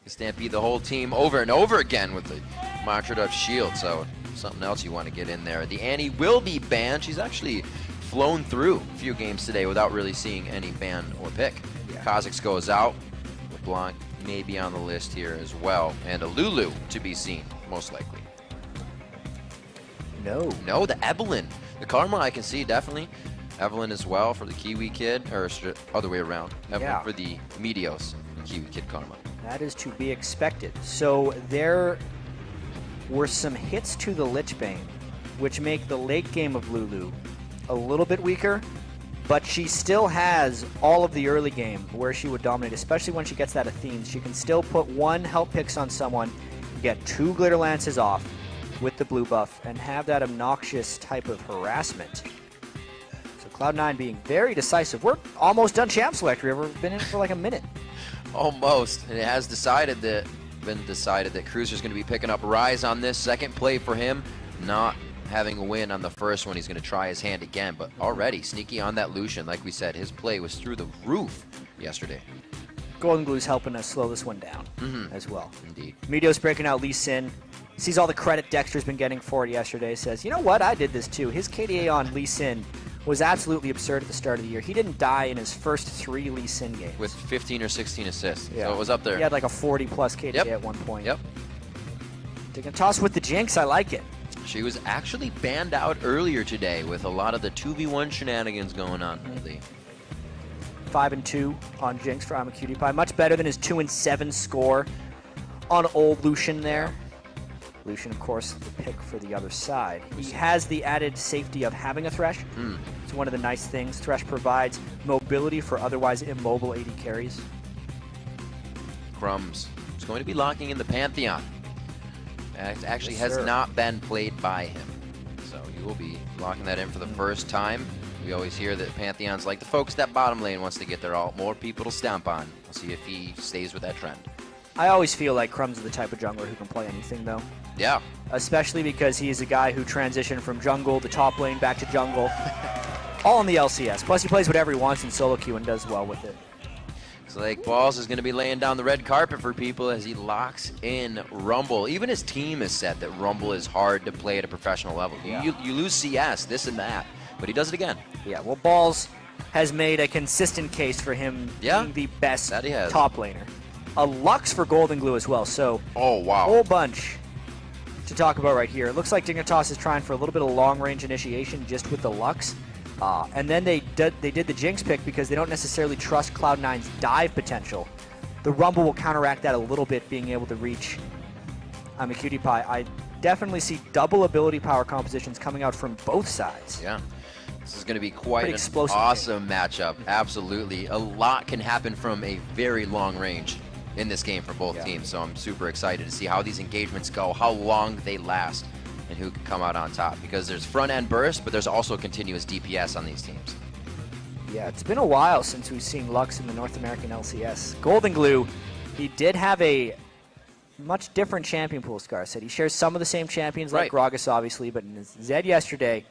stampede the whole team over and over again with the mantra of shield. So something else you want to get in there. The Annie will be banned. She's actually flown through a few games today without really seeing any ban or pick. Yeah. Kha'Zix goes out. LeBlanc may be on the list here as well. And a Lulu to be seen, most likely. No, the Evelyn. The Karma I can see, definitely. Evelyn as well for the Kiwi kid, or other way around. Evelyn for the Meteos, the Kiwi kid Karma. That is to be expected. So there were some hits to the Lichbane, which make the late game of Lulu a little bit weaker, but she still has all of the early game where she would dominate, especially when she gets that Athene. She can still put one help picks on someone, get 2 Glitter Lances off with the blue buff, and have that obnoxious type of harassment. So Cloud9 being very decisive. We're almost done champ select. We've been in for like a minute. Almost. And it has been decided that Cruiser's going to be picking up Rise on this second play for him. Not having a win on the first one, he's going to try his hand again, but already sneaky on that Lucian. Like we said, his play was through the roof yesterday. Golden Glue's helping us slow this one down as well. Indeed. Meteos breaking out Lee Sin. Sees all the credit Dexter's been getting for it yesterday. Says, you know what? I did this too. His KDA on Lee Sin was absolutely absurd at the start of the year. He didn't die in his first 3 Lee Sin games. With 15 or 16 assists. Yeah. So it was up there. He had like a 40-plus KDA at one point. Yep. Dignitas with the Jinx. I like it. She was actually banned out earlier today with a lot of the 2v1 shenanigans going on lately. 5-2 on Jinx for AmaCutiePie. Much better than his 2-7 score on old Lucian there. Lucian, of course, the pick for the other side. He has the added safety of having a Thresh. It's one of the nice things. Thresh provides mobility for otherwise immobile AD carries. Crumbs is going to be locking in the Pantheon. It actually has not been played by him. So he will be locking that in for the first time. We always hear that Pantheons like to focus that bottom lane once they get their ult. More people to stomp on. We'll see if he stays with that trend. I always feel like Crumbs is the type of jungler who can play anything, though. Yeah. Especially because he's a guy who transitioned from jungle to top lane back to jungle. All in the LCS. Plus, he plays whatever he wants in solo queue and does well with it. So like Balls is going to be laying down the red carpet for people as he locks in Rumble. Even his team has said that Rumble is hard to play at a professional level. Yeah. You lose CS, this and that, but he does it again. Yeah, well, Balls has made a consistent case for him being the best top laner. A Lux for Golden Glue as well, so a whole bunch to talk about right here. It looks like Dignitas is trying for a little bit of long-range initiation just with the Lux. And then they did the Jinx pick because they don't necessarily trust Cloud9's dive potential. The Rumble will counteract that a little bit, being able to reach AmaCutiePie. I definitely see double ability power compositions coming out from both sides. Yeah. This is going to be quite an awesome matchup. Absolutely. A lot can happen from a very long range in this game for both teams. So I'm super excited to see how these engagements go, how long they last, and who can come out on top. Because there's front-end burst, but there's also continuous DPS on these teams. Yeah, it's been a while since we've seen Lux in the North American LCS. Golden Glue, he did have a much different champion pool, Scar said. He shares some of the same champions like Gragas, obviously, but in Zed yesterday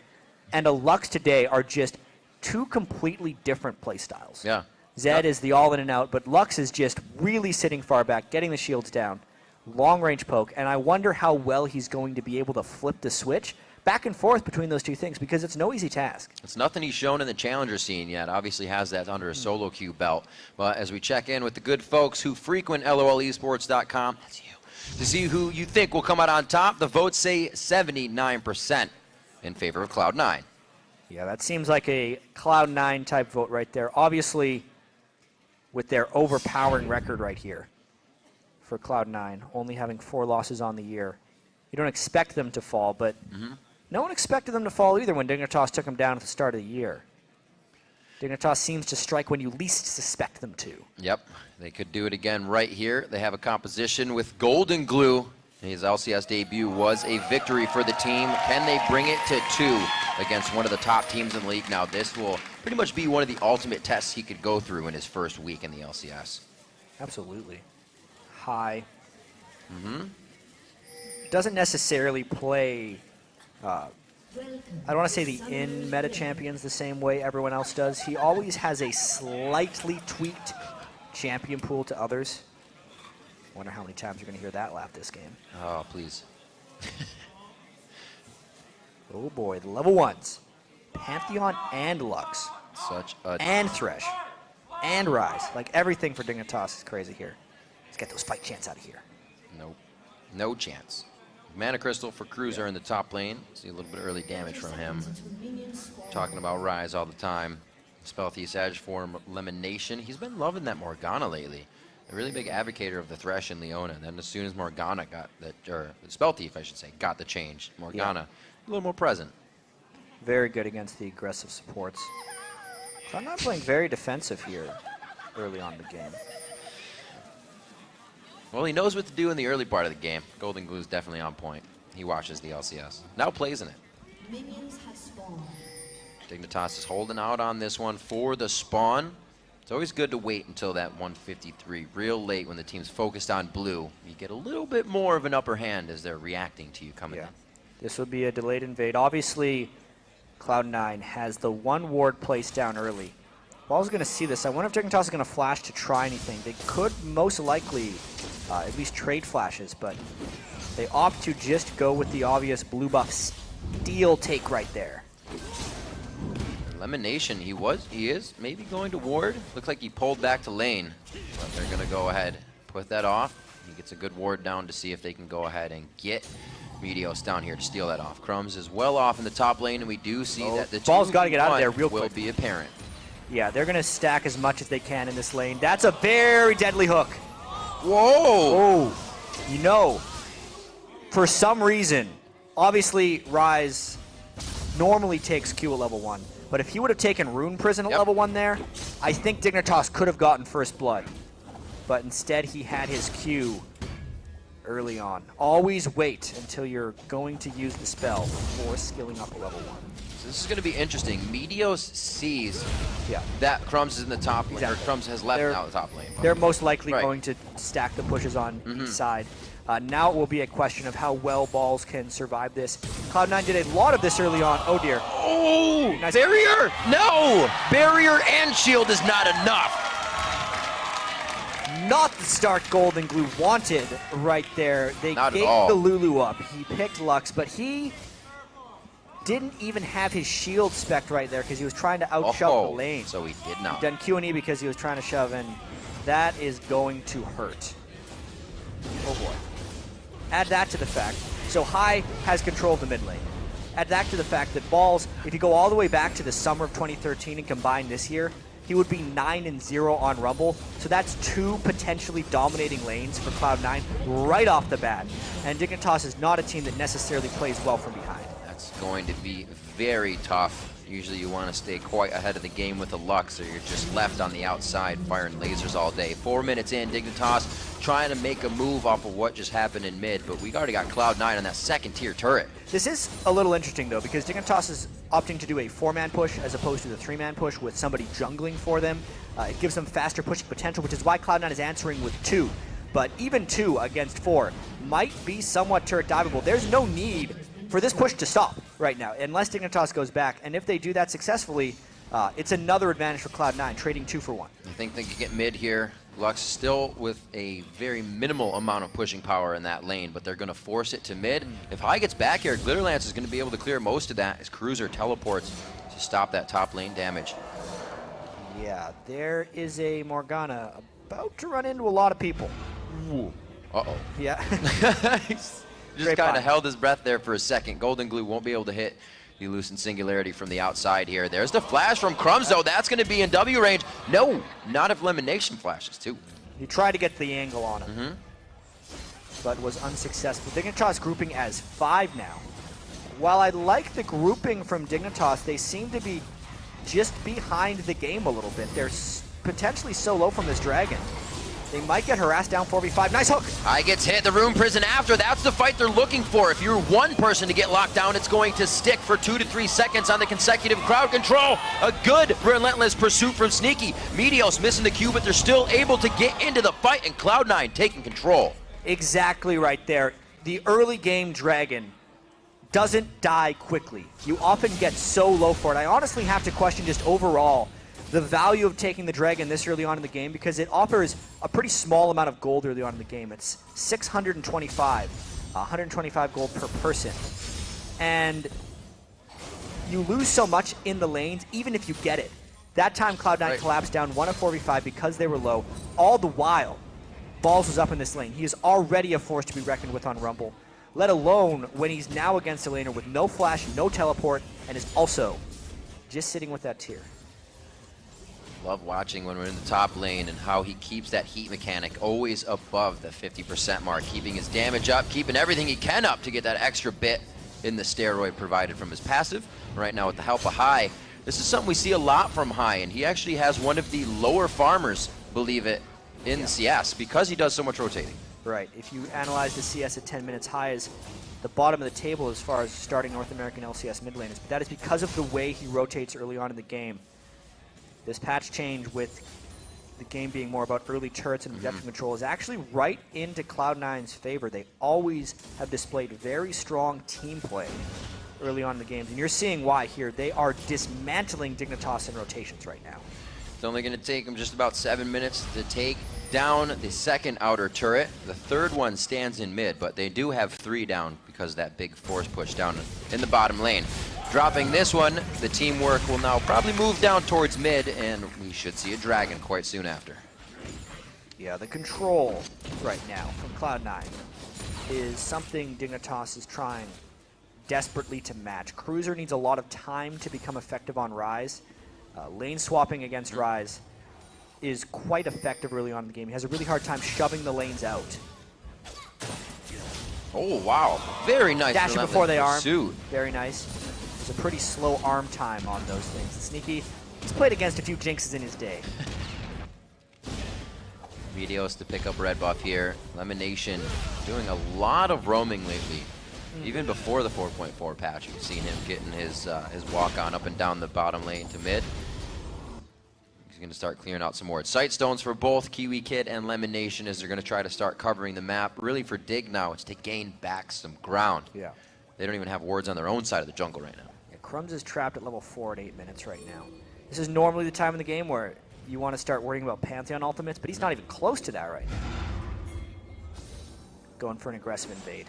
and a Lux today are just 2 completely different playstyles. Yeah. Zed is the all in and out, but Lux is just really sitting far back, getting the shields down, long-range poke, and I wonder how well he's going to be able to flip the switch back and forth between those two things, because it's no easy task. It's nothing he's shown in the challenger scene yet. Obviously has that under a solo queue belt. But as we check in with the good folks who frequent LOLesports.com, that's you, to see who you think will come out on top, the votes say 79% in favor of Cloud9. Yeah, that seems like a Cloud9 type vote right there. Obviously, with their overpowering record right here for Cloud9, only having 4 losses on the year. You don't expect them to fall, but no one expected them to fall either when Dignitas took them down at the start of the year. Dignitas seems to strike when you least suspect them to. Yep, they could do it again right here. They have a composition with Golden Glue. His LCS debut was a victory for the team. Can they bring it to 2 against one of the top teams in the league? Now, this will pretty much be one of the ultimate tests he could go through in his first week in the LCS. Absolutely. High. Doesn't necessarily play, I don't want to say the in-meta champions the same way everyone else does. He always has a slightly tweaked champion pool to others. Wonder how many times you're going to hear that laugh this game. Oh, please. Oh boy, the level 1s. Pantheon and Lux. Such a... And Thresh. And Rise. Like, everything for Dignitas is crazy here. Let's get those fight chants out of here. Nope. No chance. Mana Crystal for Cruiser in the top lane. See a little bit early damage from him. Talking about Rise all the time. Spell Thief Sag form Elimination. He's been loving that Morgana lately. A really big advocator of the Thresh and Leona. Then as soon as Morgana got that, or Spell Thief, I should say, got the change, Morgana a little more present. Very good against the aggressive supports. So I'm not playing very defensive here early on in the game. Well, he knows what to do in the early part of the game. Golden Glue is definitely on point. He watches the LCS. Now plays in it. Minions have spawned. Dignitas is holding out on this one for the spawn. It's always good to wait until that 153, real late when the team's focused on blue. You get a little bit more of an upper hand as they're reacting to you coming in. This would be a delayed invade. Obviously, Cloud9 has the one ward placed down early. Ball's going to see this. I wonder if Dignitas is going to flash to try anything. They could most likely at least trade flashes, but they opt to just go with the obvious blue buff steal take right there. Elimination, he is maybe going to ward. Looks like he pulled back to lane, but they're going to go ahead, put that off. He gets a good ward down to see if they can go ahead and get Meteos down here to steal that off. Crumbs is well off in the top lane, and we do see that the ball's got to get out of there real quick. Will be apparent. Yeah, they're going to stack as much as they can in this lane. That's a very deadly hook. Whoa! Oh, you know, for some reason, obviously Rise normally takes Q at level 1, but if he would have taken Rune Prison at level 1 there, I think Dignitas could have gotten first blood. But instead he had his Q early on. Always wait until you're going to use the spell before skilling up at level 1. So this is going to be interesting. Meteos sees that Crumbs is in the top lane, or Crumbs has left now the top lane. They're most likely going to stack the pushes on each side. Now it will be a question of how well Balls can survive this. Cloud9 did a lot of this early on. Oh dear. Oh! Nice. Barrier? No! Barrier and shield is not enough. Not the start Golden Glue wanted right there. They gave the Lulu up. He picked Lux, but he didn't even have his shield spec right there because he was trying to outshove the lane. So he did not. He done Q&E because he was trying to shove in. That is going to hurt. Oh boy. Add that to the fact. So High has control of the mid lane. Add that to the fact that Balls, if you go all the way back to the summer of 2013 and combine this year, he would be 9-0 on Rumble. So that's 2 potentially dominating lanes for Cloud9 right off the bat. And Dignitas is not a team that necessarily plays well from behind. That's going to be very tough. Usually you want to stay quite ahead of the game with the Lux, or you're just left on the outside firing lasers all day. 4 minutes in, Dignitas trying to make a move off of what just happened in mid, but we already got Cloud9 on that second tier turret. This is a little interesting though, because Dignitas is opting to do a 4-man push as opposed to the 3-man push with somebody jungling for them. It gives them faster pushing potential, which is why Cloud9 is answering with 2. But even 2 against 4 might be somewhat turret diveable. There's no need for this push to stop right now, unless Dignitas goes back. And if they do that successfully, it's another advantage for Cloud9, trading 2 for 1. I think they could get mid here. Lux still with a very minimal amount of pushing power in that lane, but they're going to force it to mid. If High gets back here, Glitterlance is going to be able to clear most of that as Cruiser teleports to stop that top lane damage. Yeah, there is a Morgana about to run into a lot of people. Ooh. Uh-oh. Yeah. Just kind of held his breath there for a second. Golden Glue won't be able to hit the Lucent Singularity from the outside here. There's the flash from Crumbs, though. That's going to be in W range. No, not if Elimination flashes, too. He tried to get the angle on him, but was unsuccessful. Dignitas grouping as 5 now. While I like the grouping from Dignitas, they seem to be just behind the game a little bit. They're potentially so low from this dragon. They might get harassed down 4v5. Nice hook. High gets hit. The Rune Prison after. That's the fight they're looking for. If you're one person to get locked down, it's going to stick for 2 to 3 seconds on the consecutive crowd control. A good relentless pursuit from Sneaky. Meteos missing the Q, but they're still able to get into the fight, and Cloud9 taking control. Exactly right there. The early game dragon doesn't die quickly. You often get so low for it. I honestly have to question just overall the value of taking the dragon this early on in the game, because it offers a pretty small amount of gold early on in the game. It's 625, 125 gold per person. And you lose so much in the lanes, even if you get it. That time Cloud9 collapsed down 1 of 4v5 because they were low. All the while, Balls was up in this lane. He is already a force to be reckoned with on Rumble, let alone when he's now against a laner with no flash, no teleport, and is also just sitting with that tier. Love watching when we're in the top lane and how he keeps that heat mechanic always above the 50% mark, keeping his damage up, keeping everything he can up to get that extra bit in the steroid provided from his passive. Right now with the help of Hai, this is something we see a lot from Hai, and he actually has one of the lower farmers, believe it, in the CS because he does so much rotating. Right. If you analyze the CS at 10 minutes, Hai is the bottom of the table as far as starting North American LCS mid laners, but that is because of the way he rotates early on in the game. This patch change with the game being more about early turrets and objective control is actually right into Cloud9's favor. They always have displayed very strong team play early on in the games, and you're seeing why here. They are dismantling Dignitas in rotations right now. It's only going to take them just about 7 minutes to take down the second outer turret. The third one stands in mid, but they do have 3 down because of that big force push down in the bottom lane. Dropping this one, the teamwork will now probably move down towards mid, and we should see a dragon quite soon after. Yeah, the control right now from Cloud9 is something Dignitas is trying desperately to match. Cruiser needs a lot of time to become effective on Ryze. Lane swapping against Ryze is quite effective early on in the game. He has a really hard time shoving the lanes out. Oh, wow. Very nice. Dashing before they arm. Pursuit. Very nice. There's a pretty slow arm time on those things. Sneaky, he's played against a few jinxes in his day. Videos to pick up red buff here. Lemonation doing a lot of roaming lately. Even before the 4.4 patch, you've seen him getting his walk on up and down the bottom lane to mid. He's going to start clearing out some more sight stones for both Kiwi Kid and Lemonation as they're going to try to start covering the map. Really for Dig now, it's to gain back some ground. Yeah. They don't even have wards on their own side of the jungle right now. Yeah, Crumbs is trapped at level 4 at 8 minutes right now. This is normally the time in the game where you want to start worrying about Pantheon ultimates, but he's not even close to that right now. Going for an aggressive invade.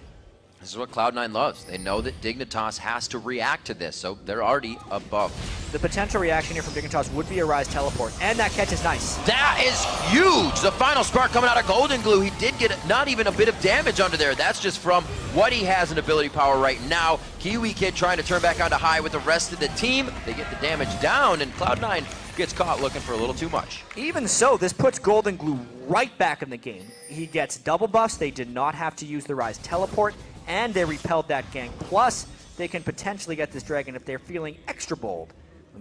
This is what Cloud9 loves. They know that Dignitas has to react to this, so they're already above. The potential reaction here from Dignitas would be a Ryze teleport, and that catch is nice. That is huge! The final spark coming out of Golden Glue. He did get not even a bit of damage under there. That's just from what he has in ability power right now. Kiwi Kid trying to turn back onto Hai with the rest of the team. They get the damage down, and Cloud9 gets caught looking for a little too much. Even so, this puts Golden Glue right back in the game. He gets double buffs. They did not have to use the Ryze teleport, and they repelled that gank. Plus, they can potentially get this dragon if they're feeling extra bold.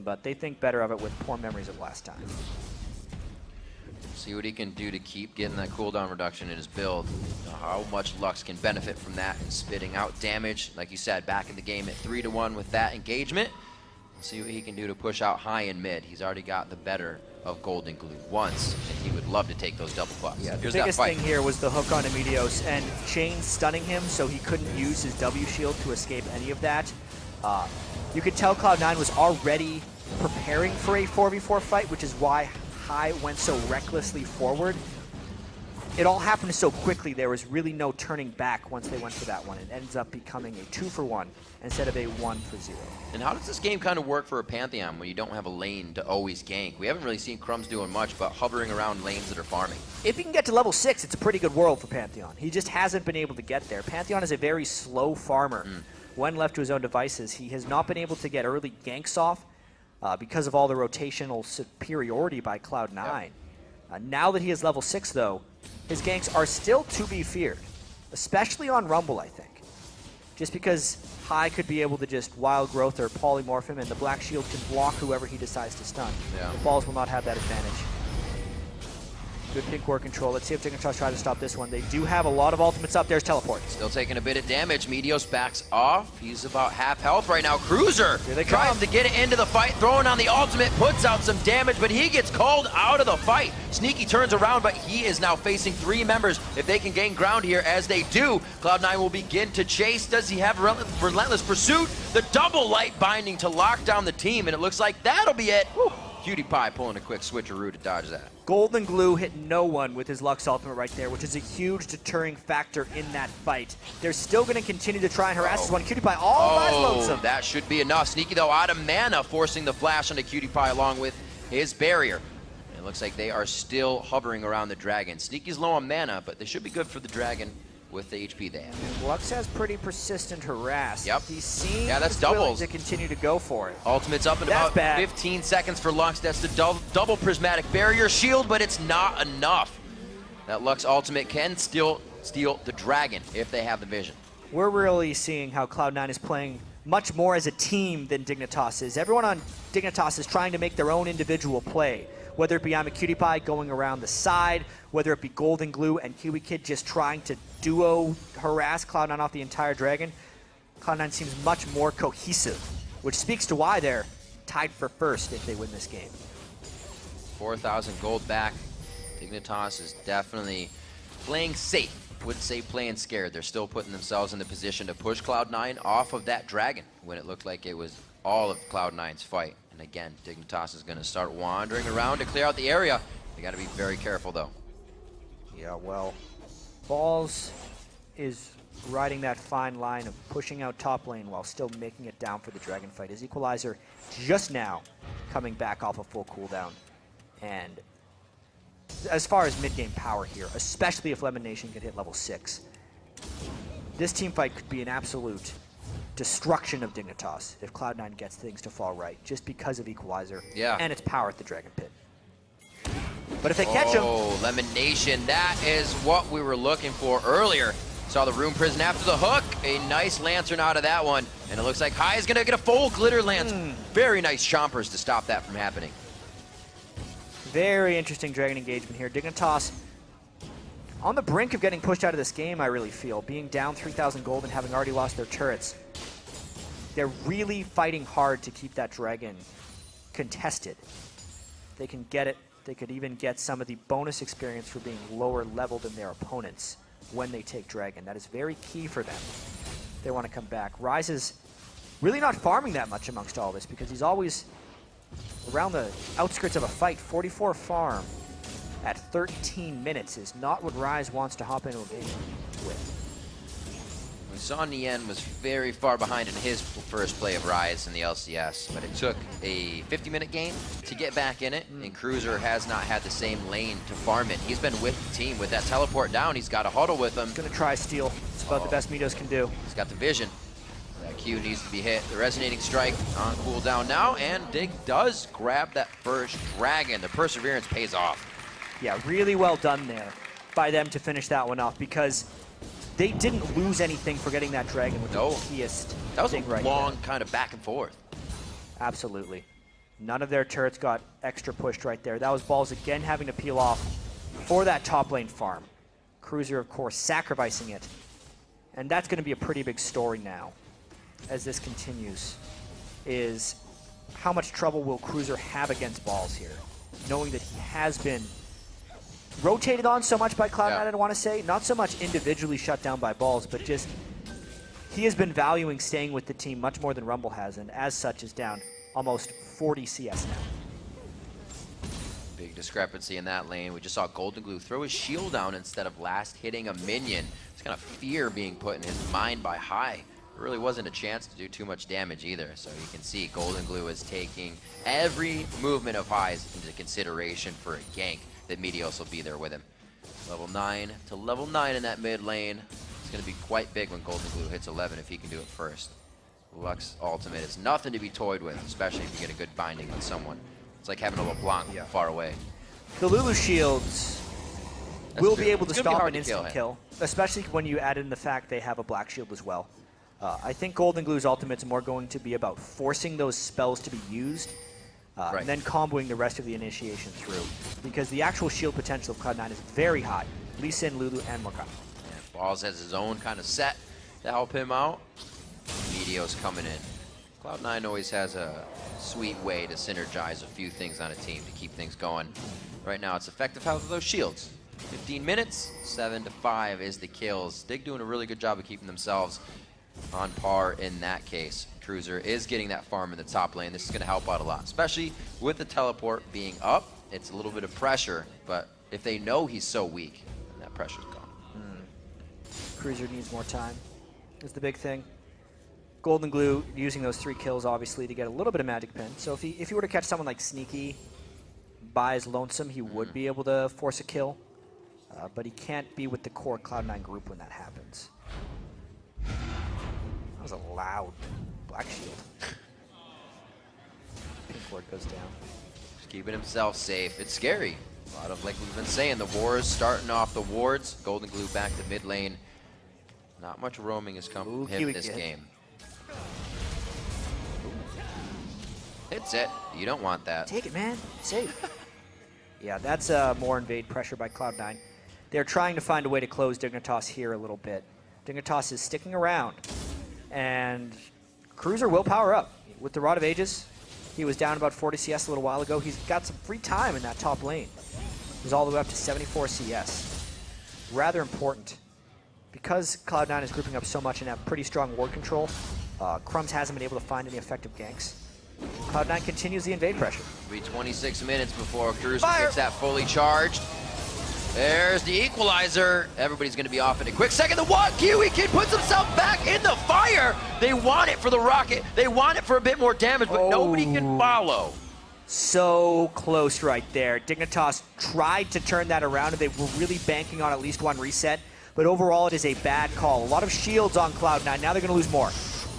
But they think better of it with poor memories of last time. See what he can do to keep getting that cooldown reduction in his build. How much Lux can benefit from that and spitting out damage. Like you said, back in the game at 3-1 with that engagement. See what he can do to push out High in mid. He's already got the better of Golden Glue once, and he would love to take those double buffs. Yeah, the Here's biggest that fight. thing here was the hook on Amidios and Chain stunning him so he couldn't use his W shield to escape any of that. You could tell Cloud9 was already preparing for a 4v4 fight, which is why High went so recklessly forward. It all happened so quickly, there was really no turning back once they went for that one. It ends up becoming a 2-for-1 instead of a 1-for-0. And how does this game kind of work for a Pantheon when you don't have a lane to always gank? We haven't really seen Crumbs doing much but hovering around lanes that are farming. If he can get to level 6, it's a pretty good world for Pantheon. He just hasn't been able to get there. Pantheon is a very slow farmer. When left to his own devices, he has not been able to get early ganks off because of all the rotational superiority by Cloud9. Yep. Now that he is level 6, though, his ganks are still to be feared, especially on Rumble, I think. Just because High could be able to just wild growth or polymorph him, and the Black Shield can block whoever he decides to stun. Yeah. The Balls will not have that advantage. Good pink ward control. Let's see if Dignitas try to stop this one. They do have a lot of ultimates up. There's teleport. Still taking a bit of damage. Meteos backs off. He's about half health right now. Cruiser Here they trying come. to get it into the fight, throwing on the ultimate, puts out some damage, but he gets called out of the fight. Sneaky turns around, but he is now facing 3 members. If they can gain ground here, as they do, Cloud9 will begin to chase. Does he have relentless pursuit? The double light binding to lock down the team, and it looks like that'll be it. Woo. Cutie Pie pulling a quick switcheroo to dodge that. Golden Glue hit no one with his Lux ultimate right there, which is a huge deterring factor in that fight. They're still going to continue to try and harass this one. Cutie Pie loads him. That should be enough. Sneaky, though, out of mana, forcing the flash onto Cutie Pie along with his barrier. It looks like they are still hovering around the dragon. Sneaky's low on mana, but they should be good for the dragon with the HP they have. Lux has pretty persistent harass. Yep. He seems that's willing doubles. to continue to go for it. Ultimate's up in That's about bad. 15 seconds for Lux. That's the double prismatic barrier shield, but it's not enough. That Lux ultimate can still steal the dragon if they have the vision. We're really seeing how Cloud9 is playing much more as a team than Dignitas is. Everyone on Dignitas is trying to make their own individual play. Whether it be I'm a Cutie Pie going around the side, whether it be Golden Glue and Kiwi Kid just trying to duo harass Cloud9 off the entire dragon, Cloud9 seems much more cohesive, which speaks to why they're tied for first if they win this game. 4,000 gold back. Dignitas is definitely playing safe. Wouldn't say playing scared. They're still putting themselves in the position to push Cloud9 off of that dragon when it looked like it was all of Cloud9's fight. And again, Dignitas is going to start wandering around to clear out the area. They got to be very careful, though. Yeah, well, Balls is riding that fine line of pushing out top lane while still making it down for the dragon fight. His equalizer just now coming back off a full cooldown. And as far as mid-game power here, especially if Lemon Nation can hit level 6, this team fight could be an absolute destruction of Dignitas if Cloud9 gets things to fall right, just because of equalizer and its power at the dragon pit. But if they catch him... Oh, Lemon Nation, that is what we were looking for earlier. Saw the Rune Prison after the hook. A nice Lantern out of that one. And it looks like High is going to get a full Glitter Lance. Very nice chompers to stop that from happening. Very interesting dragon engagement here. Dignitas on the brink of getting pushed out of this game, I really feel. Being down 3,000 gold and having already lost their turrets. They're really fighting hard to keep that dragon contested. They can get it. They could even get some of the bonus experience for being lower level than their opponents when they take dragon. That is very key for them. They want to come back. Rise is really not farming that much amongst all this because he's always around the outskirts of a fight. 44 farm at 13 minutes is not what Rise wants to hop into a game with. We saw Nien was very far behind in his first play of Rise in the LCS, but it took a 50-minute game to get back in it, and Cruiser has not had the same lane to farm it. He's been with the team. With that teleport down, he's got a huddle with him. He's going to try steal. It's about the best Midos can do. He's got the vision. That Q needs to be hit. The Resonating Strike on cooldown now, and Dig does grab that first dragon. The Perseverance pays off. Yeah, really well done there by them to finish that one off because they didn't lose anything for getting that dragon with the keyest That was a thing right long there. kind of back and forth. Absolutely. None of their turrets got extra pushed right there. That was Balls again having to peel off for that top lane farm. Cruiser, of course, sacrificing it. And that's going to be a pretty big story now as this continues, is how much trouble will Cruiser have against Balls here, knowing that he has been rotated on so much by Cloud9, I want to say. Not so much individually shut down by Balls, but just he has been valuing staying with the team much more than Rumble has, and as such is down almost 40 CS now. Big discrepancy in that lane. We just saw Golden Glue throw his shield down instead of last hitting a minion. It's kind of fear being put in his mind by High. There really wasn't a chance to do too much damage either, so you can see Golden Glue is taking every movement of High's into consideration for a gank. That Meteos will be there with him. Level 9 to level 9 in that mid lane. It's going to be quite big when Golden Glue hits 11 if he can do it first. Lux ultimate is nothing to be toyed with, especially if you get a good binding on someone. It's like having a LeBlanc far away. The Lulu shields will be able to stop an instant kill, especially when you add in the fact they have a black shield as well. I think Golden Glue's ultimate's more going to be about forcing those spells to be used and then comboing the rest of the initiation through. Because the actual shield potential of Cloud9 is very high. Lee Sin, Lulu, and Morgana. Yeah, Balls has his own kind of set to help him out. Meteos coming in. Cloud9 always has a sweet way to synergize a few things on a team to keep things going. Right now it's effective health of those shields. 15 minutes, 7 to 5 is the kills. Dig doing a really good job of keeping themselves on par in that case. Cruiser is getting that farm in the top lane. This is going to help out a lot, especially with the teleport being up. It's a little bit of pressure, but if they know he's so weak, then that pressure's gone. Cruiser needs more time is the big thing. Golden Glue using those 3 kills, obviously, to get a little bit of magic pin. So if he were to catch someone like Sneaky by his lonesome, he would be able to force a kill. But he can't be with the core Cloud9 group when that happens. That was a loud Black Shield. Pink Ward goes down. Just keeping himself safe. It's scary. A lot of, like we've been saying, the wars starting off the wards. Golden Glue back to mid lane. Not much roaming has come from him this game. Hits it. You don't want that. Take it, man. Safe. Yeah, that's more invade pressure by Cloud9. They're trying to find a way to close Dignitas here a little bit. Dignitas is sticking around, and Cruiser will power up. With the Rod of Ages, he was down about 40 CS a little while ago. He's got some free time in that top lane. He's all the way up to 74 CS. Rather important. Because Cloud9 is grouping up so much and have pretty strong ward control, Crumbs hasn't been able to find any effective ganks. Cloud9 continues the invade pressure. It'll be 26 minutes before Cruiser gets that fully charged. There's the equalizer. Everybody's going to be off in a quick second. The one Kiwi Kid puts himself back in the fire. They want it for the rocket. They want it for a bit more damage, but nobody can follow. So close right there. Dignitas tried to turn that around, and they were really banking on at least one reset. But overall, it is a bad call. A lot of shields on Cloud9. Now they're going to lose more.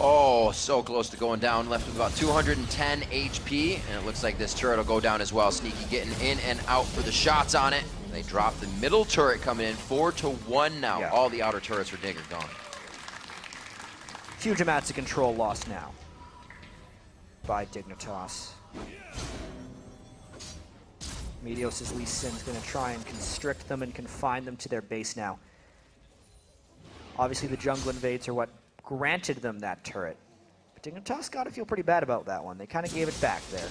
Oh, so close to going down. Left with about 210 HP, and it looks like this turret will go down as well. Sneaky getting in and out for the shots on it. They drop the middle turret coming in 4-1 now. Yeah. All the outer turrets for DIG are gone. Huge amounts of control lost now by Dignitas. Meteos' Lee Sin's going to try and constrict them and confine them to their base now. Obviously, the jungle invades are what granted them that turret. But Dignitas got to feel pretty bad about that one. They kind of gave it back there.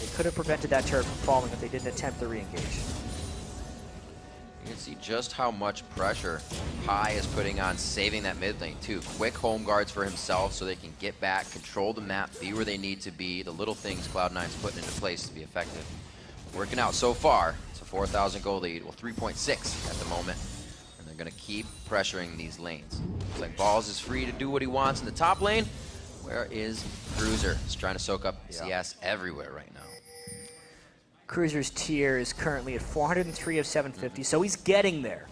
They could have prevented that turret from falling if they didn't attempt the re-engage. You can see just how much pressure Pi is putting on saving that mid lane too. Quick home guards for himself so they can get back, control the map, be where they need to be. The little things Cloud9's putting into place to be effective. Working out so far. It's a 4,000 goal lead. Well, 3.6 at the moment. And they're going to keep pressuring these lanes. Looks like Balls is free to do what he wants in the top lane. Where is Cruiser? He's trying to soak up CS everywhere right now. Cruiser's tier is currently at 403 of 750, so he's getting there.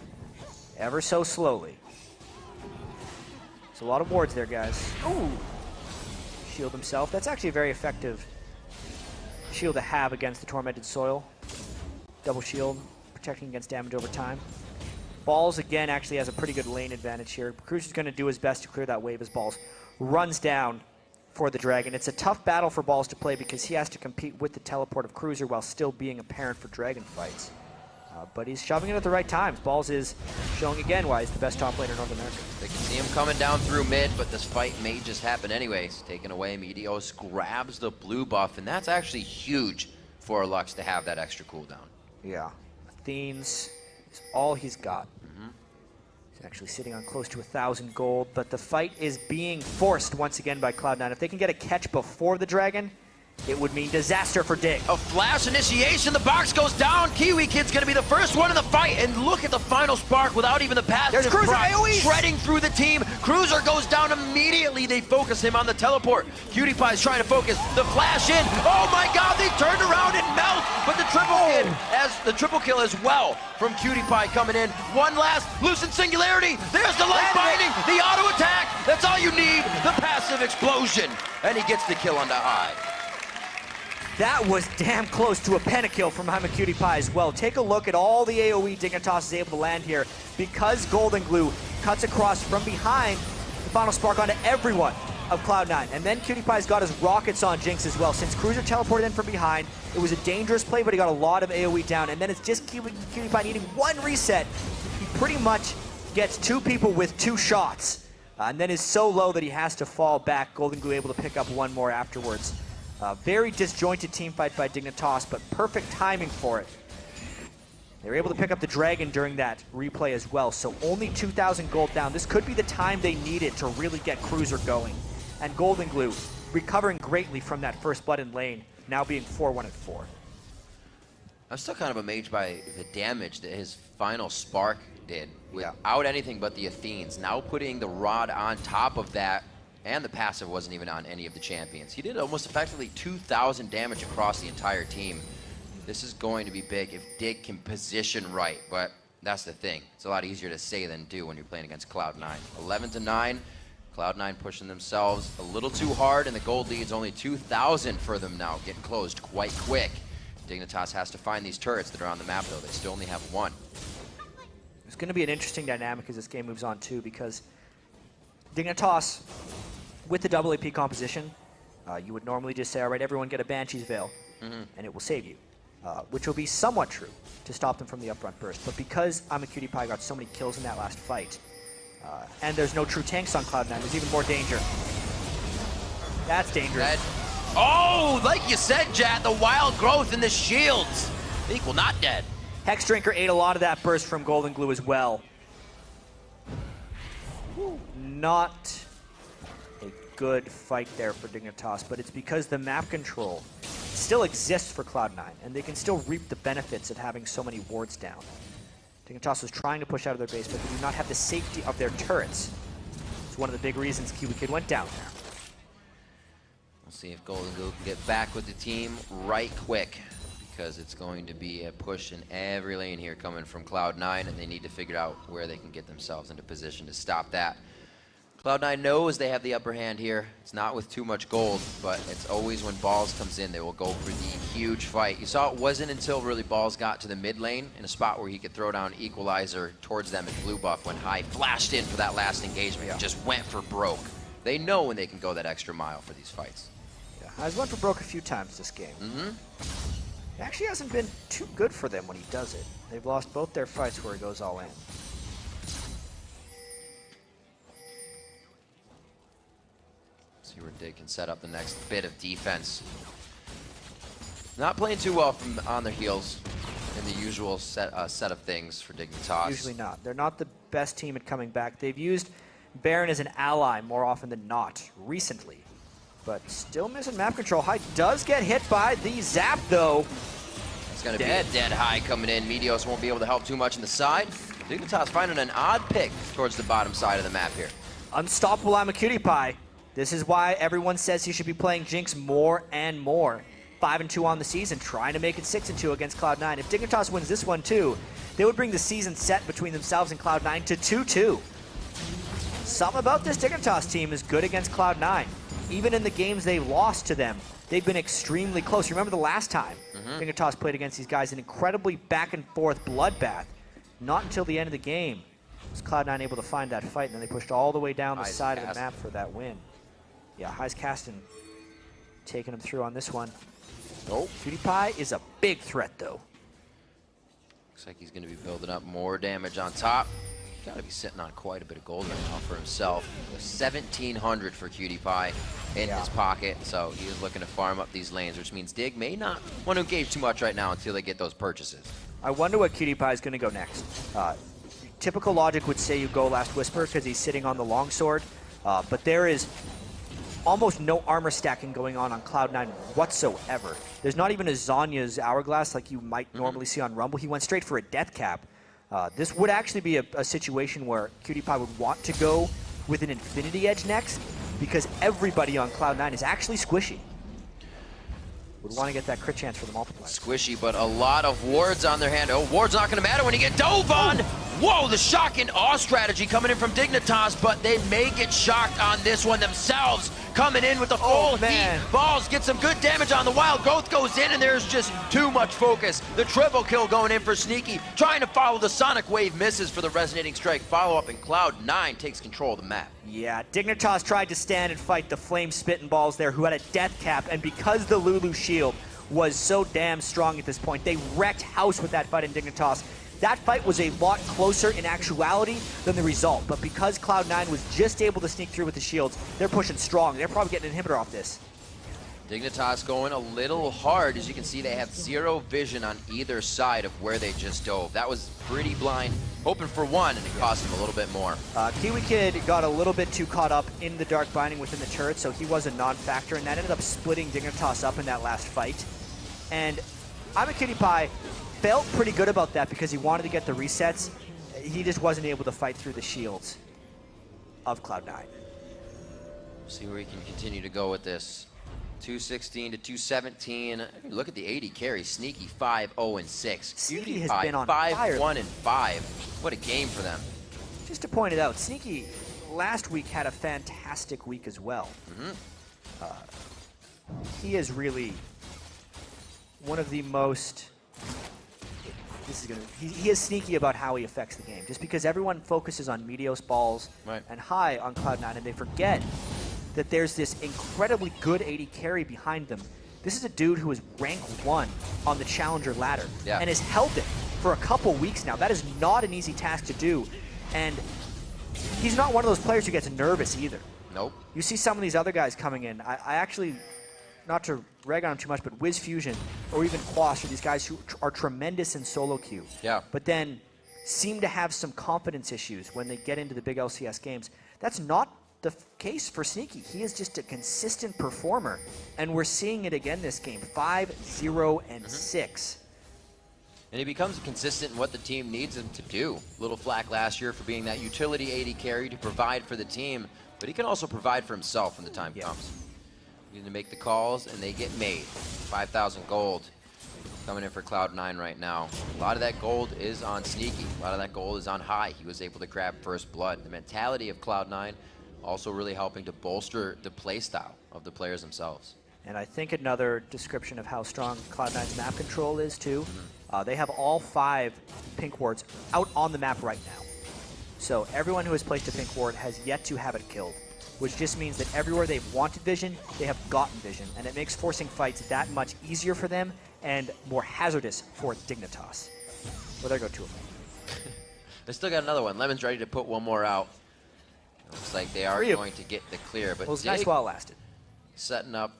Ever so slowly. It's a lot of wards there, guys. Ooh! Shield himself. That's actually a very effective shield to have against the Tormented Soil. Double shield, protecting against damage over time. Balls, again, actually has a pretty good lane advantage here. Cruiser's going to do his best to clear that wave as Balls runs down for the Dragon. It's a tough battle for Balls to play because he has to compete with the teleport of Cruiser while still being a parent for Dragon fights. But he's shoving it at the right times. Balls is showing again why he's the best top laner in North America. They can see him coming down through mid, but this fight may just happen anyways. Taken away, Meteos grabs the blue buff, and that's actually huge for Lux to have that extra cooldown. Yeah. Athene's is all he's got. He's actually sitting on close to 1,000 gold, but the fight is being forced once again by Cloud9. If they can get a catch before the Dragon, it would mean disaster for DIG. A flash initiation, the box goes down. Kiwi Kid's gonna be the first one in the fight, and look at the final spark without even the path. There's Cruiser AoE! Shredding through the team. Cruiser goes down immediately. They focus him on the teleport. Cutie Pie's trying to focus. The flash in. Oh my god, they turned around and melt, but the triple kill as well from Cutie Pie coming in. One last Lucent Singularity. There's the light binding, the auto attack. That's all you need. The passive explosion. And he gets the kill on the eye. That was damn close to a pentakill from behind Cutie Pie as well. Take a look at all the AoE Dignitas is able to land here because Golden Glue cuts across from behind the final spark onto everyone of Cloud9. And then Cutie Pie's got his rockets on Jinx as well. Since Cruiser teleported in from behind, it was a dangerous play, but he got a lot of AoE down. And then it's just Cutie Pie needing one reset. He pretty much gets two people with two shots. And then is so low that he has to fall back. Golden Glue able to pick up one more afterwards. Very disjointed team fight by Dignitas, but perfect timing for it. They were able to pick up the Dragon during that replay as well, so only 2,000 gold down. This could be the time they needed to really get Cruiser going. and Golden Glue recovering greatly from that first blood in lane, now being 4-1 and 4. I'm still kind of amazed by the damage that his final spark did without anything but the Athenes. Now putting the rod on top of that, and the passive wasn't even on any of the champions. He did almost effectively 2,000 damage across the entire team. This is going to be big if DIG can position right, but that's the thing. It's a lot easier to say than do when you're playing against Cloud9. 11-9, Cloud9 pushing themselves a little too hard, and the gold lead's only 2,000 for them now, getting closed quite quick. Dignitas has to find these turrets that are on the map, though. They still only have one. It's going to be an interesting dynamic as this game moves on, too, because Dignitas, with the double AP composition, you would normally just say, all right, everyone get a Banshee's Veil, and it will save you, which will be somewhat true to stop them from the upfront burst. But because AmaCutiePie got so many kills in that last fight, and there's no true tanks on Cloud9, there's even more danger. That's dangerous. Oh, like you said, Jad, the wild growth in the shields. Equal not dead. Hex Drinker ate a lot of that burst from Golden Glue as well. Not a good fight there for Dignitas, but it's because the map control still exists for Cloud9, and they can still reap the benefits of having so many wards down. Dignitas was trying to push out of their base, but they do not have the safety of their turrets. It's one of the big reasons Kiwi Kid went down there. We'll see if Golden Glue can get back with the team right quick, because it's going to be a push in every lane here coming from Cloud9, and they need to figure out where they can get themselves into position to stop that. Cloud9 knows they have the upper hand here. It's not with too much gold, but it's always when Balls comes in, they will go for the huge fight. You saw it wasn't until really Balls got to the mid lane in a spot where he could throw down Equalizer towards them in blue buff when High flashed in for that last engagement. Just went for broke. They know when they can go that extra mile for these fights. High's went for broke a few times this game. It actually hasn't been too good for them when he does it. They've lost both their fights where he goes all in. See where DIG can set up the next bit of defense. Not playing too well from on their heels in the usual set of things for Dignitas. Usually not. They're not the best team at coming back. They've used Baron as an ally more often than not recently. But still missing map control. High does get hit by the zap, though. It's going to be a dead High coming in. Meteos won't be able to help too much in the side. Dignitas finding an odd pick towards the bottom side of the map here. Unstoppable AmaCutiePie. This is why everyone says he should be playing Jinx more and more. 5-2 on the season, trying to make it 6-2 against Cloud9. If Dignitas wins this one too, they would bring the season set between themselves and Cloud9 to 2-2. Something about this Dignitas team is good against Cloud9. Even in the games they lost to them, they've been extremely close. You remember the last time Dignitas played against these guys, an incredibly back-and-forth bloodbath. Not until the end of the game was Cloud9 able to find that fight, and then they pushed all the way down the side of the map for that win. Yeah, High's casting, taking him through on this one. PewDiePie is a big threat, though. Looks like he's going to be building up more damage on top. Got to be sitting on quite a bit of gold right now for himself. 1,700 for PewDiePie in his pocket, so he is looking to farm up these lanes, which means DIG may not want to engage too much right now until they get those purchases. I wonder what PewDiePie is going to go next. Typical logic would say you go Last Whisper because he's sitting on the longsword, but there is almost no armor stacking going on Cloud9 whatsoever. There's not even a Zonya's Hourglass like you might normally see on Rumble. He went straight for a death cap. This would actually be a situation where PewDiePie would want to go with an Infinity Edge next, because everybody on Cloud9 is actually squishy. Would want to get that crit chance for the multiplier. Squishy, but a lot of wards on their hand. Oh, wards not going to matter when you get dove on. Whoa, the shock and awe strategy coming in from Dignitas, but they may get shocked on this one themselves. Coming in with the full heat. Balls get some good damage on the wild growth, goes in, and there's just too much focus. The triple kill going in for Sneaky, trying to follow the Sonic Wave, misses for the Resonating Strike. Follow-up, and Cloud9 takes control of the map. Yeah, Dignitas tried to stand and fight the Flame Spitting Balls there, who had a death cap, and because the Lulu shield was so damn strong at this point, they wrecked house with that fight in Dignitas. That fight was a lot closer in actuality than the result, but because Cloud9 was just able to sneak through with the shields, they're pushing strong. They're probably getting an inhibitor off this. Dignitas going a little hard. As you can see, they have zero vision on either side of where they just dove. That was pretty blind, hoping for one, and it cost him a little bit more. Kiwi Kid got a little bit too caught up in the dark binding within the turret, so he was a non-factor, and that ended up splitting Dignitas up in that last fight. And I'm a Kitty Pie felt pretty good about that because he wanted to get the resets. He just wasn't able to fight through the shields of Cloud9. See where he can continue to go with this. 216 to 217. Look at the 80 carry. Sneaky 5-0-6. Sneaky has been on fire. 5-1-5. What a game for them. Just to point it out, Sneaky last week had a fantastic week as well. He is really one of the most. He is sneaky about how he affects the game. Just because everyone focuses on Meteos balls and high on Cloud9, and they forget that there's this incredibly good 80 carry behind them. This is a dude who is rank 1 on the challenger ladder and has held it for a couple weeks now. That is not an easy task to do, and he's not one of those players who gets nervous either. Nope. You see some of these other guys coming in. I actually, not to rag on him too much, but Wiz Fusion or even Quash are these guys who are tremendous in solo queue. Yeah. But then seem to have some confidence issues when they get into the big LCS games. That's not the case for Sneaky. He is just a consistent performer, and we're seeing it again this game. 5-0-6. And he becomes consistent in what the team needs him to do. Little flack last year for being that utility 80 carry to provide for the team, but he can also provide for himself when the time comes. You need to make the calls, and they get made. 5,000 gold coming in for Cloud9 right now. A lot of that gold is on Sneaky. A lot of that gold is on High. He was able to grab first blood. The mentality of Cloud9 also really helping to bolster the play style of the players themselves. And I think another description of how strong Cloud9's map control is too. They have all 5 pink wards out on the map right now. So everyone who has placed a pink ward has yet to have it killed, which just means that everywhere they've wanted vision, they have gotten vision, and it makes forcing fights that much easier for them and more hazardous for Dignitas. Well, there go 2 of them. They still got another one. Lemon's ready to put one more out. Looks like they are going to get the clear, but well, it's nice while it lasted. Setting up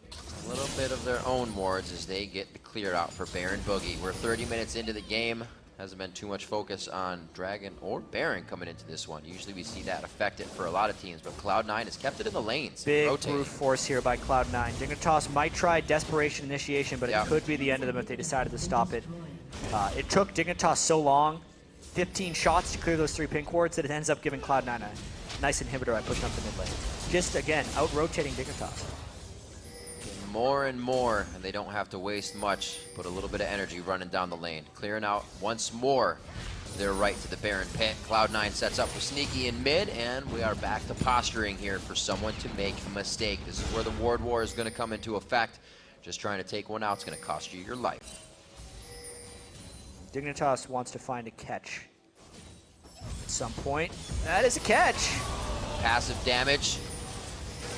a little bit of their own wards as they get the clear out for Baron Boogie. We're 30 minutes into the game. Hasn't been too much focus on Dragon or Baron coming into this one. Usually we see that affect it for a lot of teams, but Cloud9 has kept it in the lanes. Big brute force here by Cloud9. Dignitas might try Desperation Initiation, but it could be the end of them if they decided to stop it. It took Dignitas so long, 15 shots to clear those 3 pink wards, that it ends up giving Cloud9 a nice inhibitor by pushing up the mid lane. Just, again, out-rotating Dignitas. More and more, and they don't have to waste much. Put a little bit of energy running down the lane. Clearing out once more their right to the Baron pit. Cloud9 sets up for Sneaky in mid, and we are back to posturing here for someone to make a mistake. This is where the ward war is going to come into effect. Just trying to take one out is going to cost you your life. Dignitas wants to find a catch at some point. That is a catch. Passive damage.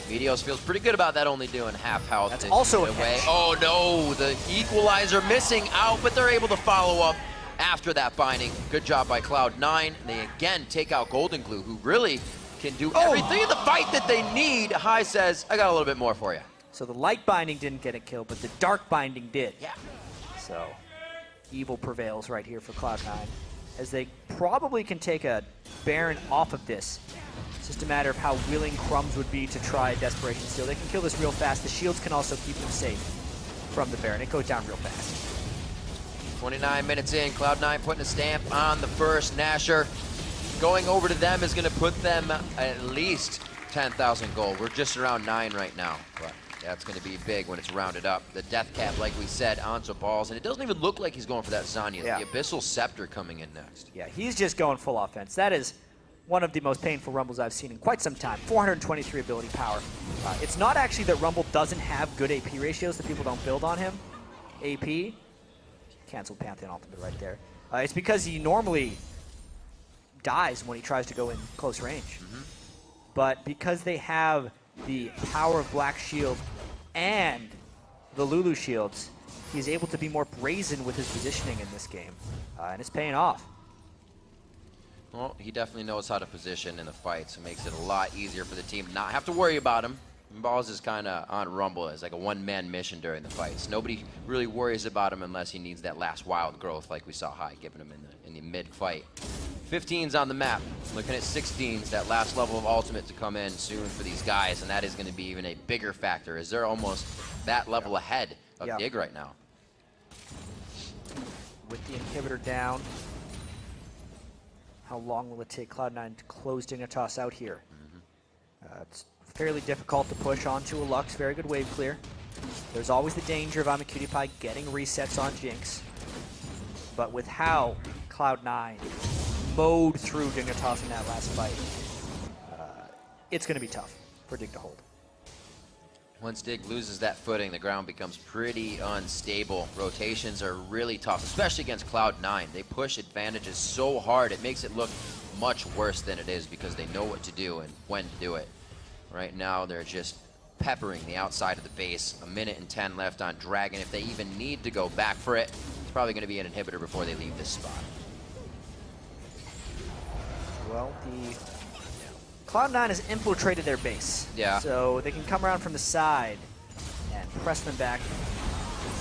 Meteos feels pretty good about that, only doing half health. That's also a catch. Oh no, the equalizer missing out, but they're able to follow up after that binding. Good job by Cloud9. They again take out Golden Glue, who really can do everything in the fight that they need. High says, I got a little bit more for you. So the light binding didn't get a kill, but the dark binding did. Yeah. So evil prevails right here for Cloud9, as they probably can take a Baron off of this. It's just a matter of how willing Crumbs would be to try Desperation Steal. They can kill this real fast. The shields can also keep them safe from the Baron. It goes down real fast. 29 minutes in, Cloud9 putting a stamp on the first. Nasher going over to them is going to put them at least 10,000 gold. We're just around 9 right now, but that's going to be big when it's rounded up. The Death Cap, like we said, on some balls, and it doesn't even look like he's going for that Zanya. The Abyssal Scepter coming in next. Yeah, he's just going full offense. That is one of the most painful Rumbles I've seen in quite some time. 423 ability power. It's not actually that Rumble doesn't have good AP ratios, that people don't build on him. AP, canceled Pantheon Ultimate right there. It's because he normally dies when he tries to go in close range. But because they have the power of Black Shield and the Lulu shields, he's able to be more brazen with his positioning in this game. And it's paying off. Well, he definitely knows how to position in the fight, so it makes it a lot easier for the team to not have to worry about him. Balls is kind of on Rumble as like a one-man mission during the fights. Nobody really worries about him unless he needs that last wild growth like we saw High giving him in the mid-fight. 15's on the map. Looking at 16's, that last level of ultimate to come in soon for these guys, and that is going to be even a bigger factor as they're almost that level ahead of DIG right now. With the inhibitor down, how long will it take Cloud9 to close Dignitas out here? It's fairly difficult to push onto a Lux. Very good wave clear. There's always the danger of I'mACutiePie getting resets on Jinx. But with how Cloud9 mowed through Dignitas in that last fight, it's going to be tough for DIG to hold. Once DIG loses that footing, the ground becomes pretty unstable. Rotations are really tough, especially against Cloud9. They push advantages so hard, it makes it look much worse than it is because they know what to do and when to do it. Right now, they're just peppering the outside of the base. 1:10 left on Dragon. If they even need to go back for it, it's probably going to be an inhibitor before they leave this spot. Well, the Cloud9 has infiltrated their base. Yeah. So they can come around from the side and press them back.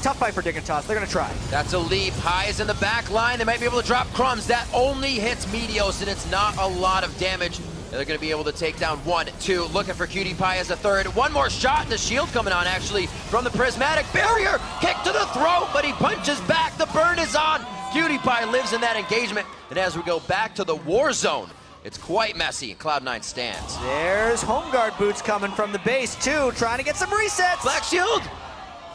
Tough fight for Dignitas. They're going to try. That's a leap. High is in the back line. They might be able to drop Crumbs. That only hits Meteos, and it's not a lot of damage. They're going to be able to take down 1, 2. Looking for CutiePie as a third. One more shot, and the shield coming on, actually, from the Prismatic Barrier. Kick to the throat, but he punches back. The burn is on. CutiePie lives in that engagement. And as we go back to the war zone, it's quite messy. Cloud9 stands. There's home guard boots coming from the base, too, trying to get some resets. Black shield.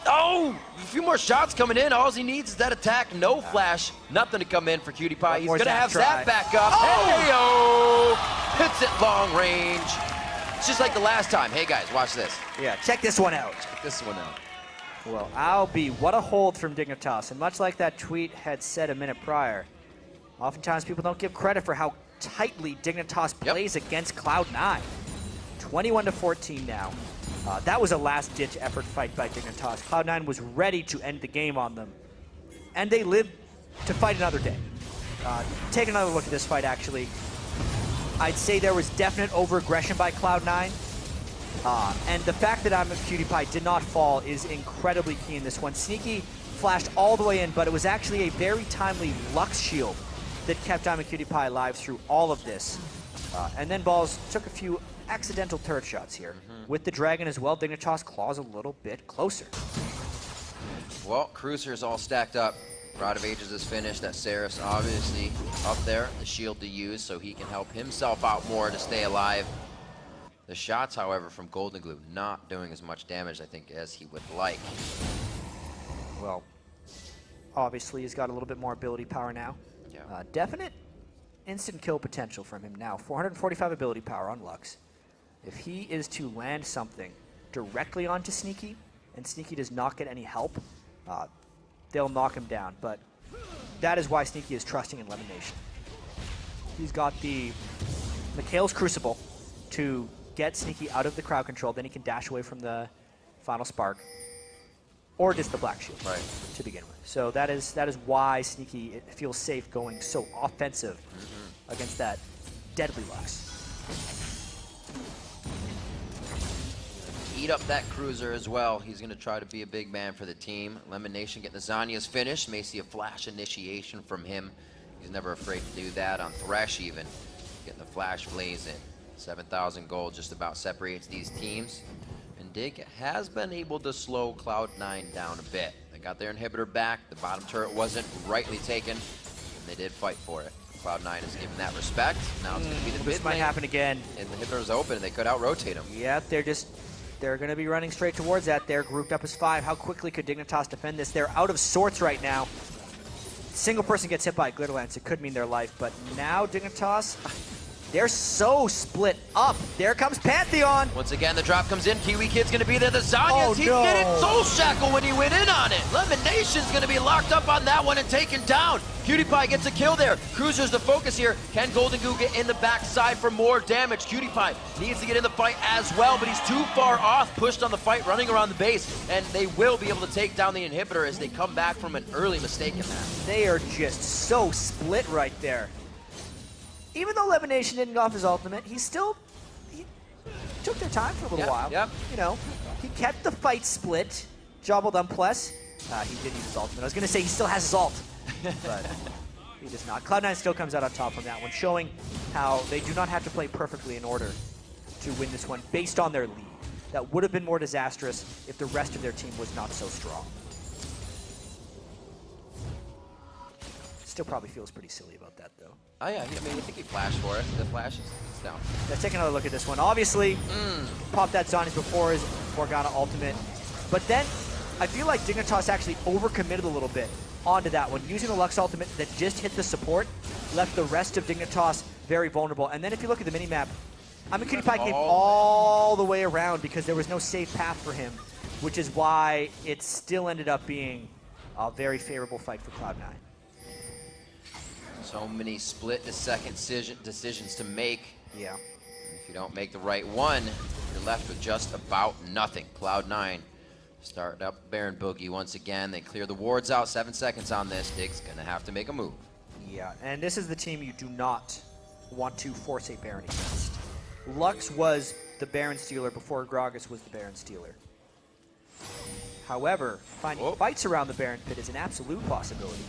Oh, a few more shots coming in. All he needs is that attack. No flash. Nothing to come in for CutiePie. He's going to have Zap back up. Oh! Hey-o! Hits it long range. It's just like the last time. Hey, guys, watch this. Yeah, check this one out. Check this one out. Well, Albie, what a hold from Dignitas. And much like that tweet had said a minute prior, oftentimes people don't give credit for how tightly Dignitas plays against Cloud9. 21-14 now. That was a last-ditch effort fight by Dignitas. Cloud9 was ready to end the game on them, and they lived to fight another day. Take another look at this fight, actually. I'd say there was definite over-aggression by Cloud9, and the fact that I'mACutiePie did not fall is incredibly key in this one. Sneaky flashed all the way in, but it was actually a very timely Lux shield that kept I'mACutiePie alive through all of this. And then Balls took a few accidental turret shots here. With the Dragon as well, Dignitas claws a little bit closer. Well, Cruiser's all stacked up. Rod of Ages is finished. That Seraph's obviously up there. The shield to use so he can help himself out more to stay alive. The shots, however, from Golden Glue not doing as much damage, I think, as he would like. Well, obviously he's got a little bit more ability power now. Yeah. Definite instant kill potential from him now. 445 ability power on Lux. If he is to land something directly onto Sneaky, and Sneaky does not get any help, they'll knock him down. But that is why Sneaky is trusting in Lemonation. He's got the Mikhail's Crucible to get Sneaky out of the crowd control, then he can dash away from the final spark. Or just the Black Shield to begin with. So that is why Sneaky feels safe going so offensive against that deadly Lux. Eat up that Cruiser as well. He's going to try to be a big man for the team. Lemonation getting the Zanya's finish. May see a flash initiation from him. He's never afraid to do that on Thresh even. Getting the flash blazing. 7,000 gold just about separates these teams. And DIG has been able to slow Cloud9 down a bit. They got their inhibitor back. The bottom turret wasn't rightly taken, and they did fight for it. Cloud9 is given that respect. Now it's going to be the mid This might happen again. And the inhibitor's open, and they could out-rotate him. Yeah, they're going to be running straight towards that. They're grouped up as 5. How quickly could Dignitas defend this? They're out of sorts right now. Single person gets hit by a Glitterlance. It could mean their life, but now Dignitas, they're so split up. There comes Pantheon. Once again, the drop comes in. Kiwi Kid's going to be there. The Zanya's, he didn't Soul Shackle when he went in on it. Lemonation's going to be locked up on that one and taken down. CutiePie gets a kill there. Cruiser's the focus here. Can Golden Goo get in the backside for more damage? CutiePie needs to get in the fight as well, but he's too far off, pushed on the fight, running around the base, and they will be able to take down the inhibitor as they come back from an early mistake in that. They are just so split right there. Even though Lemonation didn't go off his ultimate, took their time for a little while. Yep. You know, he kept the fight split. Job well done, plus. He did use his ultimate. I was going to say he still has his ult, but he does not. Cloud9 still comes out on top from that one, showing how they do not have to play perfectly in order to win this one based on their lead. That would have been more disastrous if the rest of their team was not so strong. Still probably feels pretty silly about that, though. Oh yeah, I think he flashed for it. The flash is down. Let's take another look at this one. Obviously, popped that Zoni's before his Morgana ultimate. But then, I feel like Dignitas actually overcommitted a little bit onto that one. Using the Lux ultimate that just hit the support, left the rest of Dignitas very vulnerable. And then if you look at the minimap, Cutie came all the way around because there was no safe path for him, which is why it still ended up being a very favorable fight for Cloud9. So many split-second decisions to make. Yeah. If you don't make the right one, you're left with just about nothing. Cloud9 start up Baron Boogie once again. They clear the wards out. 7 seconds on this. Dig's going to have to make a move. Yeah, and this is the team you do not want to force a Baron against. Lux was the Baron stealer before Gragas was the Baron stealer. However, finding fights around the Baron pit is an absolute possibility.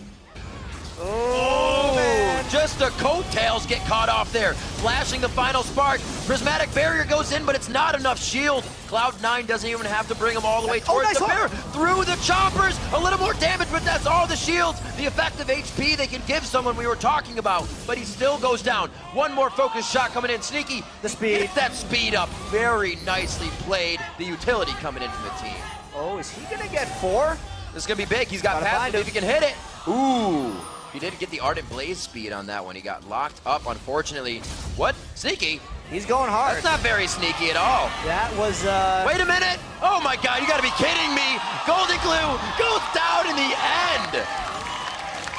Oh, man. Just the coattails get caught off there. Flashing the final spark. Prismatic barrier goes in, but it's not enough shield. Cloud9 doesn't even have to bring him all the way towards the barrier. Through the choppers. A little more damage, but that's all the shields. The effective HP they can give someone we were talking about, but he still goes down. One more focus shot coming in. Sneaky. The speed. Get that speed up. Very nicely played. The utility coming in from the team. Oh, is he going to get 4? This is going to be big. He's got passive if he can hit it. Ooh. He didn't get the Ardent Blaze speed on that one. He got locked up, unfortunately. What? Sneaky? He's going hard. That's not very sneaky at all. That was, Wait a minute! Oh my god, you gotta be kidding me! Golden Glue goes down in the end!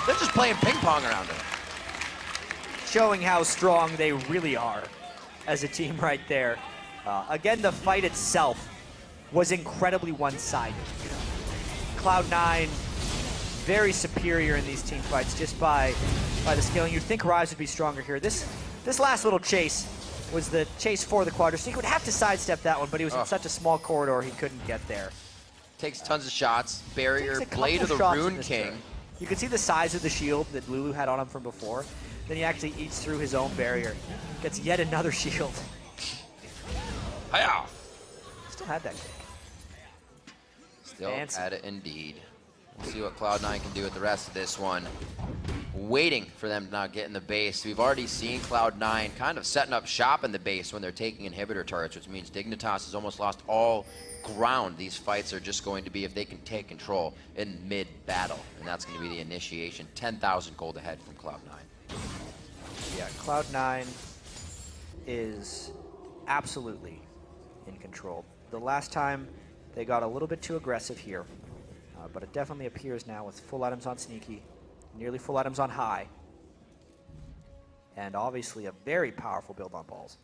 They're just playing ping pong around him. showing how strong they really are as a team right there. Again, the fight itself was incredibly one-sided. Cloud9 very superior in these team fights just by the scaling. You'd think Rise would be stronger here. This last little chase was the chase for the Quadra. He would have to sidestep that one, but he was in such a small corridor he couldn't get there. Takes tons of shots. Barrier, Blade of the Rune King. Turn. You can see the size of the shield that Lulu had on him from before. Then he actually eats through his own barrier. Gets yet another shield. Hiya! Still had that kick. Still had it indeed. We'll see what Cloud9 can do with the rest of this one. Waiting for them to not get in the base. We've already seen Cloud9 kind of setting up shop in the base when they're taking inhibitor turrets, which means Dignitas has almost lost all ground. These fights are just going to be if they can take control in mid-battle, and that's going to be the initiation. 10,000 gold ahead from Cloud9. Yeah, Cloud9 is absolutely in control. The last time they got a little bit too aggressive here, but it definitely appears now with full items on Sneaky, nearly full items on High, and obviously a very powerful build on Balls.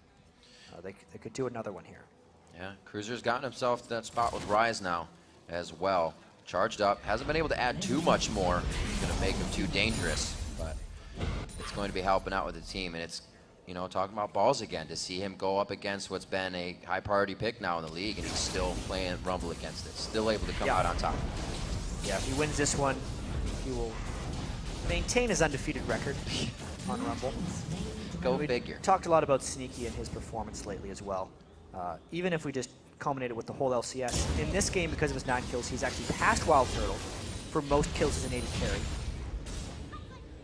They could do another one here. Yeah, Cruiser's gotten himself to that spot with Rise now as well. Charged up, hasn't been able to add too much more. It's going to make him too dangerous, but it's going to be helping out with the team, and it's, you know, talking about Balls again, to see him go up against what's been a high priority pick now in the league, and he's still playing Rumble against it, still able to come out on top. Yeah, if he wins this one, he will maintain his undefeated record on Rumble. Go figure. Talked a lot about Sneaky and his performance lately as well. Even if we just culminated with the whole LCS, in this game, because of his 9 kills, he's actually passed Wild Turtle for most kills as an AD carry,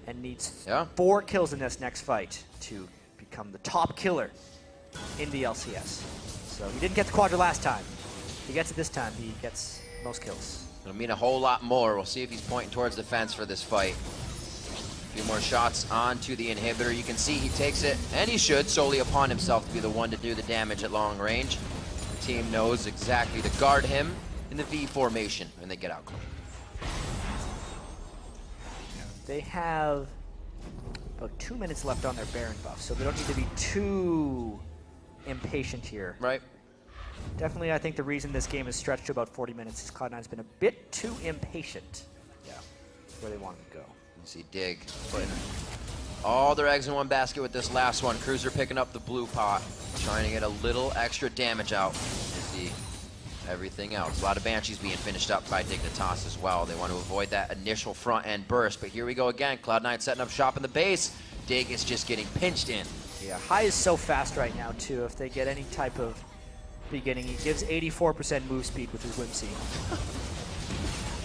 and needs 4 kills in this next fight to become the top killer in the LCS. So he didn't get the Quadra last time. He gets it this time. He gets most kills. It'll mean a whole lot more. We'll see if he's pointing towards the fence for this fight. A few more shots onto the inhibitor. You can see he takes it, and he should, solely upon himself to be the one to do the damage at long range. The team knows exactly to guard him in the V formation when they get out close. They have about 2 minutes left on their Baron buff, so they don't need to be too impatient here. Right. Definitely, I think the reason this game is stretched to about 40 minutes is Cloud9's been a bit too impatient. Yeah, where they want to go. You see DIG putting All their eggs in one basket with this last one. Cruiser picking up the blue pot, trying to get a little extra damage out. You see everything else. A lot of Banshees being finished up by Dignitas as well. They want to avoid that initial front end burst, but here we go again. Cloud9 setting up shop in the base. Dig is just getting pinched in. Yeah, High is so fast right now too. If they get any type of beginning, he gives 84% move speed with his Whimsy.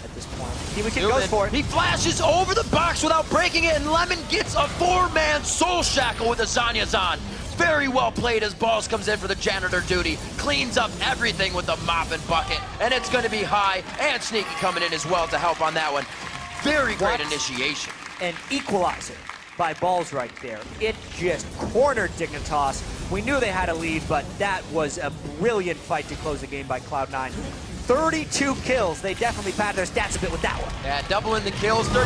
At this point, Kiwikin goes for it. He flashes over the box without breaking it, and Lemon gets a 4-man soul shackle with a Zanyazan. Very well played as Balls comes in for the janitor duty. Cleans up everything with the mop and bucket, and it's going to be High and Sneaky coming in as well to help on that one. Very great initiation. An equalizer by Balls right there. It just cornered Dignitas. We knew they had a lead, but that was a brilliant fight to close the game by Cloud9. 32 kills. They definitely padded their stats a bit with that one. Yeah, doubling the kills, 32-16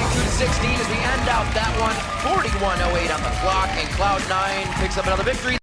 as we end out that one. 41:08 on the clock, and Cloud9 picks up another victory.